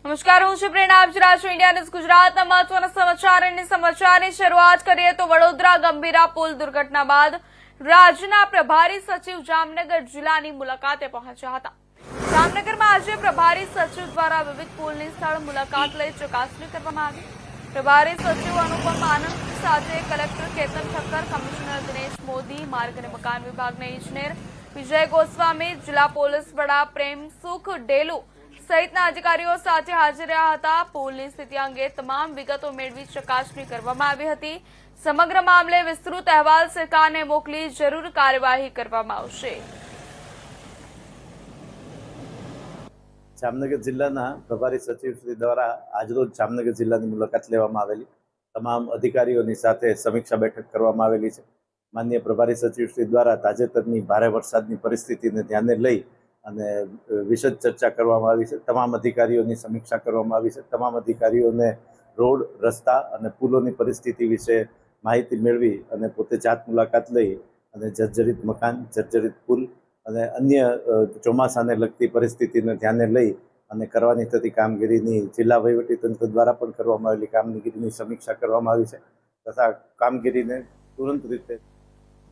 નમસ્કાર, હું છું પ્રેરણા. આપ જોઈ રહ્યા છો ઇન્ડિયા ન્યૂઝ ગુજરાતના મહત્વના સમાચારની શરૂઆત કરીએ તો વડોદરા ગંભીરા પુલ દુર્ઘટના બાદ રાજ્યના પ્રભારી સચિવ જામનગર જિલ્લાની મુલાકાતે પહોંચ્યા હતા. જામનગરમાં આજે પ્રભારી સચિવ દ્વારા વિવિધ પુલની સ્થળ મુલાકાત લઈ ચકાસણી કરવામાં આવી. પ્રભારી સચિવ અનુપમ આનંદ સાથે કલેક્ટર કેતન ઠક્કર, કમિશનર દિનેશ મોદી, માર્ગ અને મકાન વિભાગના ઇજનેર વિજય ગોસ્વામી, જિલ્લા પોલીસ વડા પ્રેમસુખ ડેલુ સહિતના અધિકારીઓ સાથે હાજર રહ્યા હતા. પુલની સ્થિતિ અંગે તમામ વિગતો મેળવી ચકાસણી કરવામાં આવી હતી. સમગ્ર મામલે વિસ્તૃત અહેવાલ સરકારને મોકલી જરૂર કાર્યવાહી કરવામાં આવશે. જામનગર જિલ્લાના પ્રભારી સચિવશ્રી દ્વારા આજરોજ જામનગર જિલ્લાની મુલાકાત લેવામાં આવેલી. તમામ અધિકારીઓની સાથે સમીક્ષા બેઠક કરવામાં આવેલી છે. માનનીય પ્રભારી સચિવશ્રી દ્વારા તાજેતરની ભારે વરસાદની પરિસ્થિતિને ધ્યાને લઈ અને વિશદ ચર્ચા કરવામાં આવી છે. તમામ અધિકારીઓની સમીક્ષા કરવામાં આવી છે. તમામ અધિકારીઓને રોડ, રસ્તા અને પુલોની પરિસ્થિતિ વિશે માહિતી મેળવી અને પોતે જાત મુલાકાત લઈ અને જર્જરિત મકાન, જર્જરિત પુલ અને અન્ય ચોમાસાને લગતી પરિસ્થિતિને ધ્યાને લઈ અને કરવાની થતી કામગીરીની જિલ્લા વહીવટીતંત્ર દ્વારા પણ કરવામાં આવેલી કામગીરીની સમીક્ષા કરવામાં આવી છે તથા કામગીરીને તુરંત રીતે